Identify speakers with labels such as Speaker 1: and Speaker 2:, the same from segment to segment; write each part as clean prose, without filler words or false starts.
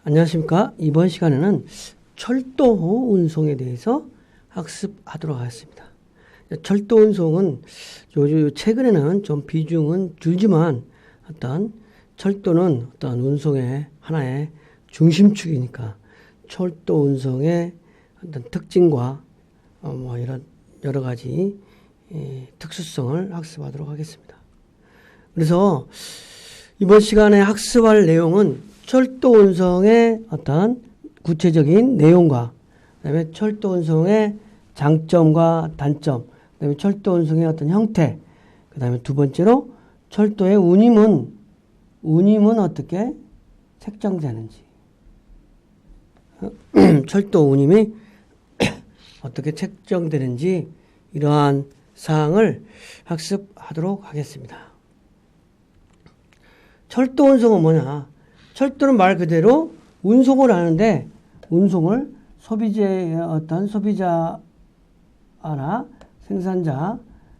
Speaker 1: 안녕하십니까. 이번 시간에는 철도 운송에 대해서 학습하도록 하겠습니다. 철도 운송은 요즘 최근에는 좀 비중은 줄지만 어떤 철도는 어떤 운송의 하나의 중심축이니까 철도 운송의 어떤 특징과 이런 여러 가지 특수성을 학습하도록 하겠습니다. 그래서 이번 시간에 학습할 내용은 철도 운송의 어떤 구체적인 내용과 그다음에 철도 운송의 장점과 단점, 그다음에 철도 운송의 어떤 형태, 그다음에 두 번째로 철도의 운임은 어떻게 책정되는지, 철도 운임이 어떻게 책정되는지 이러한 사항을 학습하도록 하겠습니다. 철도 운송은 뭐냐? 철도는 말 그대로 운송을 하는데 운송을 소비자나 생산자,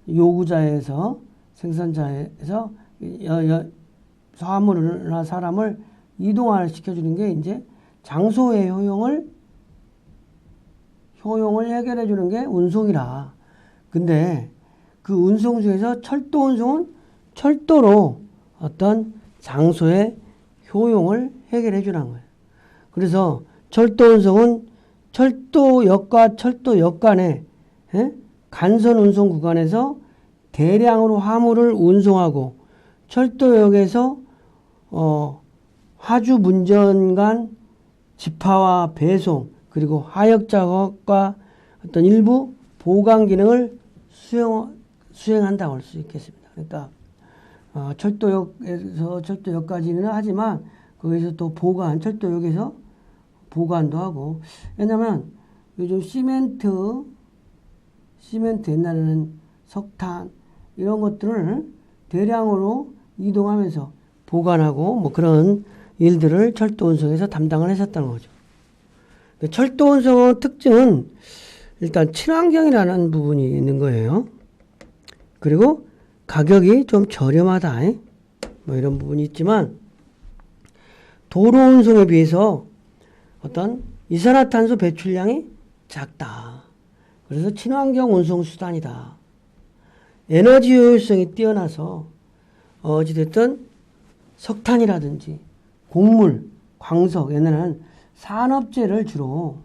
Speaker 1: 요구자에서 생산자에서 사물이나 사람을 이동을 시켜주는 게 이제 장소의 효용을 해결해 주는 게 운송이라. 근데 그 운송 중에서 철도 운송은 철도로 어떤 장소의 효용을 해결해 주는 거예요. 그래서 철도 운송은 철도역과 철도역 간의 간선 운송 구간에서 대량으로 화물을 운송하고 철도역에서 하주 문전 간 집하와 배송 그리고 하역 작업과 어떤 일부 보강 기능을 수행한다고 할 수 있겠습니다. 그러니까 철도역에서 철도역까지는 하지만 거기서 또 철도역에서 보관도 하고. 왜냐면 요즘 시멘트 옛날에는 석탄 이런 것들을 대량으로 이동하면서 보관하고 그런 일들을 철도 운송에서 담당을 했었다는 거죠. 철도 운송의 특징은 일단 친환경이라는 부분이 있는 거예요. 그리고 가격이 좀 저렴하다. 이런 부분이 있지만 도로 운송에 비해서 어떤 이산화탄소 배출량이 작다. 그래서 친환경 운송 수단이다. 에너지 효율성이 뛰어나서 어찌됐든 석탄이라든지 곡물, 광석, 옛날에는 산업재를 주로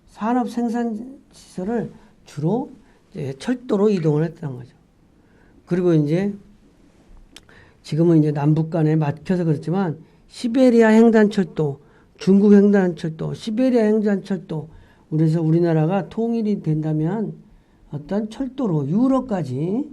Speaker 1: 산업 생산 시설을 주로 철도로 이동을 했던 거죠. 그리고 이제 지금은 이제 남북 간에 막혀서 그렇지만 시베리아 횡단철도, 중국 횡단철도, 시베리아 횡단철도, 그래서 우리나라가 통일이 된다면 어떤 철도로 유럽까지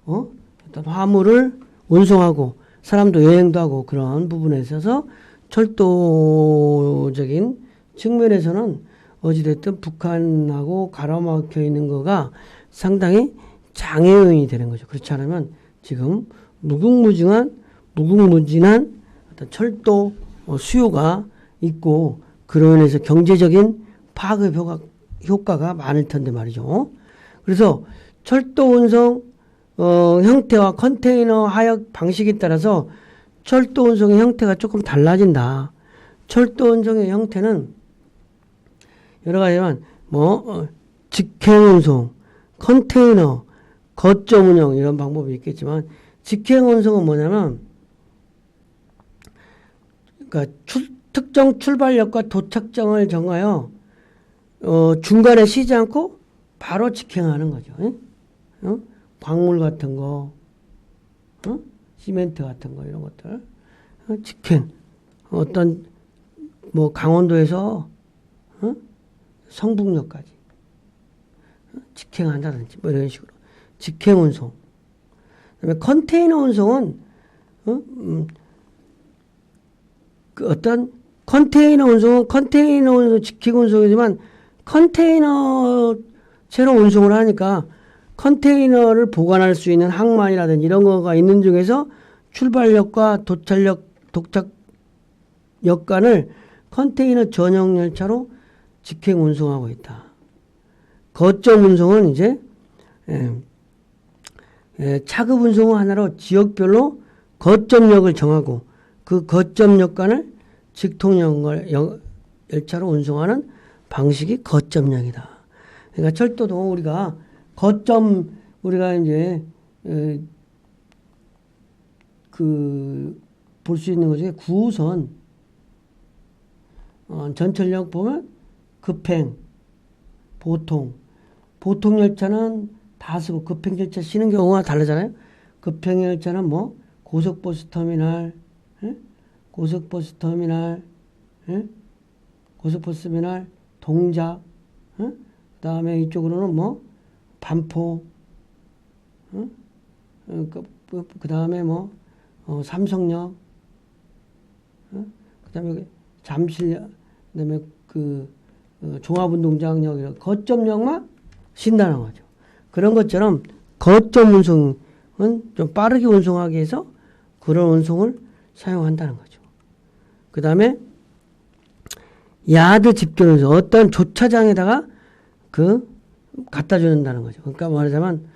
Speaker 1: 어떤 화물을 운송하고 사람도 여행도 하고 그런 부분에 있어서 철도적인 측면에서는 어찌됐든 북한하고 가로막혀 있는 거가 상당히 장애 요인이 되는 거죠. 그렇지 않으면 지금 무궁무진한 어떤 철도 수요가 있고 그로 인해서 경제적인 파급 효과가 많을 텐데 말이죠. 그래서 철도 운송 형태와 컨테이너 하역 방식에 따라서 철도 운송의 형태가 조금 달라진다. 철도 운송의 형태는 여러 가지만 직행 운송, 컨테이너, 거점 운영 이런 방법이 있겠지만 직행 운송은 뭐냐면 그러니까 특정 출발역과 도착점을 정하여 중간에 쉬지 않고 바로 직행하는 거죠. 광물 같은 거, 시멘트 같은 거 이런 것들 직행. 어떤 강원도에서 성북역까지 직행한다든지 이런 식으로 직행 운송. 그다음에 컨테이너 운송은 어떤 컨테이너 운송은 직행 운송이지만 컨테이너 채로 운송을 하니까 컨테이너를 보관할 수 있는 항만이라든지 이런 거가 있는 중에서 출발역과 도착역 간을 컨테이너 전용 열차로 직행 운송하고 있다. 거점 운송은 이제 차급 운송을 하나로 지역별로 거점역을 정하고 그 거점역 간을 직통용 열차로 운송하는 방식이 거점역이다. 그러니까 철도도 우리가 우리가 이제 볼 수 있는 것 중에 9호선 전철역 보면 급행, 보통 열차는 다 쓰고 급행 열차 쉬는 경우가 다르잖아요. 급행 열차는 뭐 고속버스 터미널, 동작, 그다음에 이쪽으로는 뭐 반포, 그다음에 뭐 삼성역, 그다음에 잠실역, 그다음에 종합운동장역 이런 거점역만 쉰다는 거죠. 그런 것처럼 거점 운송은 좀 빠르게 운송하기 위해서 그런 운송을 사용한다는 거죠. 그다음에 야드 집결 운송, 어떤 조차장에다가 갖다 준다는 거죠. 그러니까 말하자면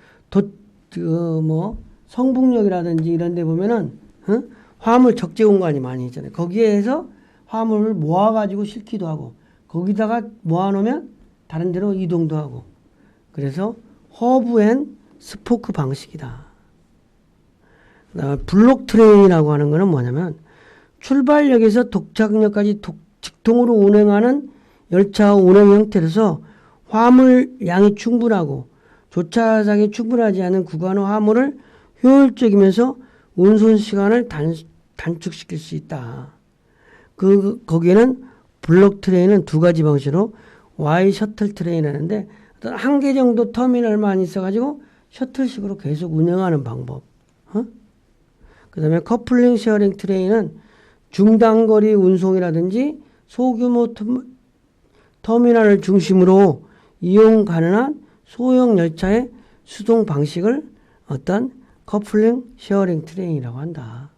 Speaker 1: 성북역이라든지 이런 데 보면은 화물 적재 공간이 많이 있잖아요. 거기에서 화물을 모아가지고 싣기도 하고 거기다가 모아놓으면 다른 데로 이동도 하고 그래서 허브 앤 스포크 방식이다. 그다음에 블록 트레인이라고 하는 거는 뭐냐면 출발역에서 도착역까지 직통으로 운행하는 열차 운행 형태로서 화물 양이 충분하고 조차장이 충분하지 않은 구간의 화물을 효율적이면서 운송 시간을 단축시킬 수 있다. 거기에는 블록 트레인은 두 가지 방식으로 Y 셔틀 트레인 하는데 한 개 정도 터미널만 있어가지고 셔틀식으로 계속 운영하는 방법. 그 다음에 커플링 쉐어링 트레인은 중단거리 운송이라든지 소규모 터미널을 중심으로 이용 가능한 소형 열차의 수동 방식을 어떤 커플링 쉐어링 트레인이라고 한다.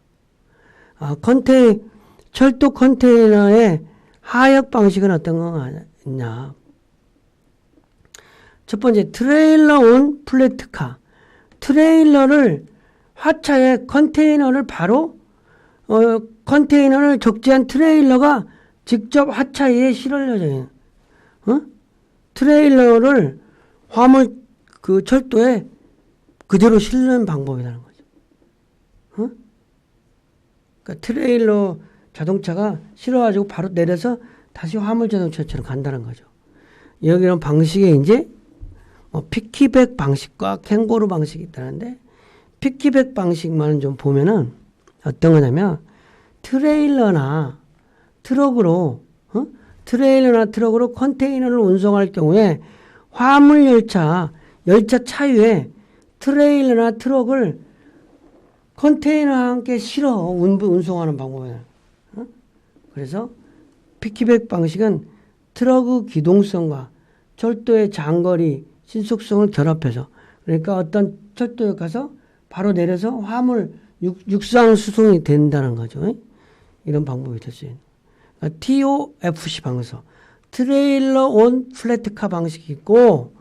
Speaker 1: 철도 컨테이너의 하역 방식은 어떤 거냐? 첫 번째, 트레일러 온 플랫카. 트레일러를 화차에 컨테이너를 컨테이너를 적재한 트레일러가 직접 화차 위에 실어져 있는, 트레일러를 화물 철도에 그대로 실는 방법이라는 거죠. 그러니까 트레일러 자동차가 실어가지고 바로 내려서 다시 화물 자동차처럼 간다는 거죠. 여기는 방식에 이제 피키백 방식과 캥거루 방식이 있다는데 피키백 방식만은 좀 보면은 어떤 거냐면 트레일러나 트럭으로 컨테이너를 운송할 경우에 화물 열차 차 위에 트레일러나 트럭을 컨테이너와 함께 실어 운송하는 방법이에요. 그래서 피키백 방식은 트럭의 기동성과 철도의 장거리 신속성을 결합해서 그러니까 어떤 철도에 가서 바로 내려서 화물 육상 수송이 된다는 거죠. 이런 방법이 될 수 있는. 그러니까 TOFC 방식, 트레일러 온 플랫카 방식이 있고,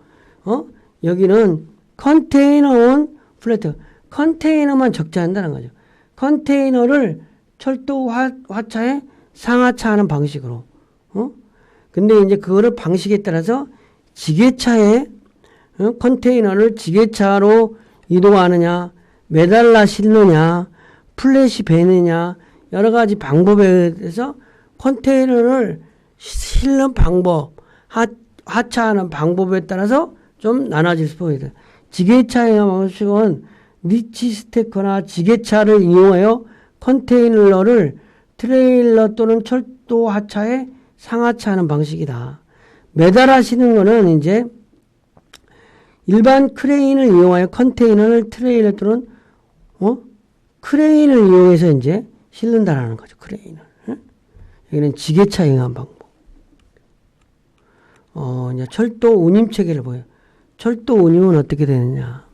Speaker 1: 여기는 컨테이너 온 플랫, 컨테이너만 적재한다는 거죠. 컨테이너를 철도 화차에 상하차하는 방식으로. 근데 이제 그거를 방식에 따라서 지게차에 컨테이너를 지게차로 이동하느냐, 매달라 실느냐, 플랫이 베느냐, 여러 가지 방법에 대해서 컨테이너를 실는 방법, 하차하는 방법에 따라서 좀 나눠질 수가 있다. 지게차의 방식은 리치 스태커나 지게차를 이용하여 컨테이너를 트레일러 또는 철도 하차에 상하차하는 방식이다. 매달아시는 거는 이제 일반 크레인을 이용하여 컨테이너를 트레일러 또는 크레인을 이용해서 이제 실는다라는 거죠. 크레인을. 여기는 지게차에 의한 방법. 이제 철도 운임 체계를 보여요. 철도 운임은 어떻게 되느냐?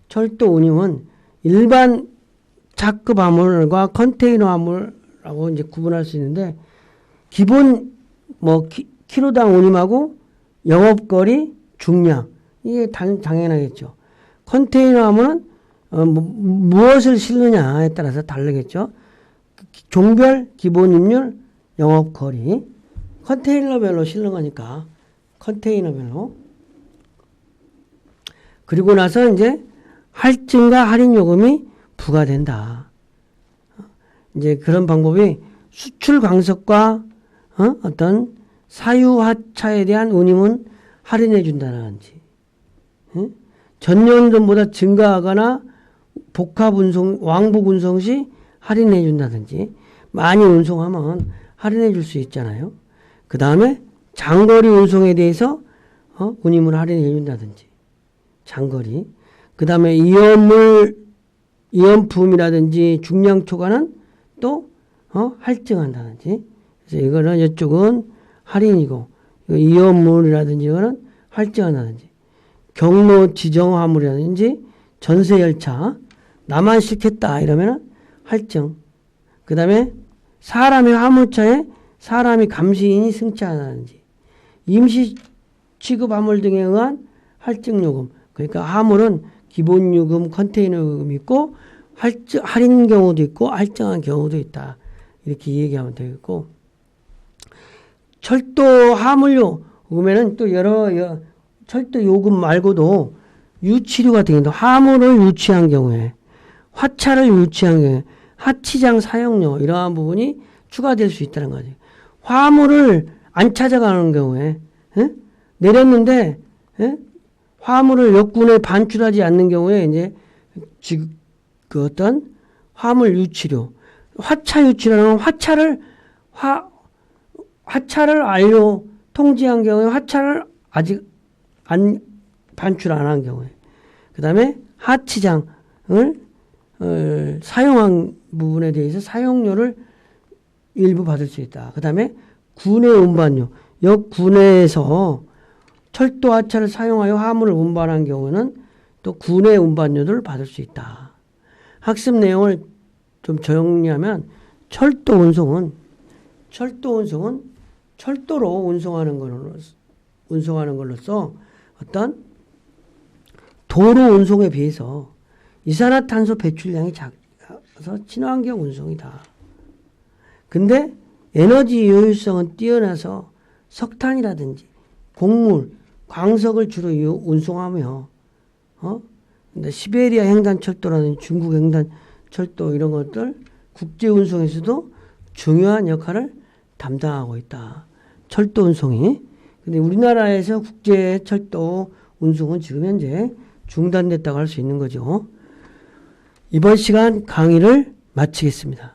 Speaker 1: 철도 운임은 일반 자급 화물과 컨테이너 화물하고 이제 구분할 수 있는데 기본 키로당 운임하고 영업거리, 중량 이게 당연하겠죠. 컨테이너 화물은 무엇을 실느냐에 따라서 다르겠죠. 종별, 기본 임률, 영업거리. 컨테이너별로 실는 거니까 컨테이너별로. 그리고 나서 이제 할증과 할인 요금이 부과된다. 이제 그런 방법이 수출 광석과 어떤 사유하차에 대한 운임은 할인해 준다든지, 전년도보다 증가하거나 복합 운송, 왕복 운송 시 할인해 준다든지, 많이 운송하면 할인해 줄 수 있잖아요. 그 다음에 장거리 운송에 대해서 운임을 할인해 준다든지, 장거리. 그 다음에 이연품이라든지 중량 초과는 또 할증한다든지. 그래서 이거는 이쪽은 할인이고, 이연물이라든지 이거는 할증한다든지, 경로 지정 화물이라든지 전세 열차 나만 싫겠다 이러면은 할증. 그 다음에 사람의 화물차에 사람이 감시인이 승차한다든지, 임시 취급 화물 등에 의한 할증 요금. 그러니까 화물은 기본 요금, 컨테이너 요금이 있고, 할인 경우도 있고, 할증한 경우도 있다. 이렇게 얘기하면 되겠고, 철도 화물료, 그러면은 또 철도 요금 말고도 유치료 같은 경우도 화물을 유치한 경우에, 화차를 유치한 경우에, 하치장 사용료, 이러한 부분이 추가될 수 있다는 거지. 화물을 안 찾아가는 경우에, 내렸는데, 화물을 역군에 반출하지 않는 경우에 이제 그 어떤 화물 유치료, 화차 유치료는 화차를 완료 통지한 경우에 화차를 아직 반출 안 한 경우에, 그 다음에 하치장을 사용한 부분에 대해서 사용료를 일부 받을 수 있다. 그 다음에 군내 운반료, 역군내에서 철도 하차를 사용하여 화물을 운반한 경우는 또 군내 운반료를 받을 수 있다. 학습 내용을 좀 정리하면 철도 운송은 철도로 운송하는 걸로써 어떤 도로 운송에 비해서 이산화탄소 배출량이 작아서 친환경 운송이다. 근데 에너지 효율성은 뛰어나서 석탄이라든지 곡물, 광석을 주로 운송하며, 근데 시베리아 횡단철도라든지 중국 횡단철도 이런 것들 국제 운송에서도 중요한 역할을 담당하고 있다. 철도 운송이. 근데 우리나라에서 국제 철도 운송은 지금 현재 중단됐다고 할 수 있는 거죠. 이번 시간 강의를 마치겠습니다.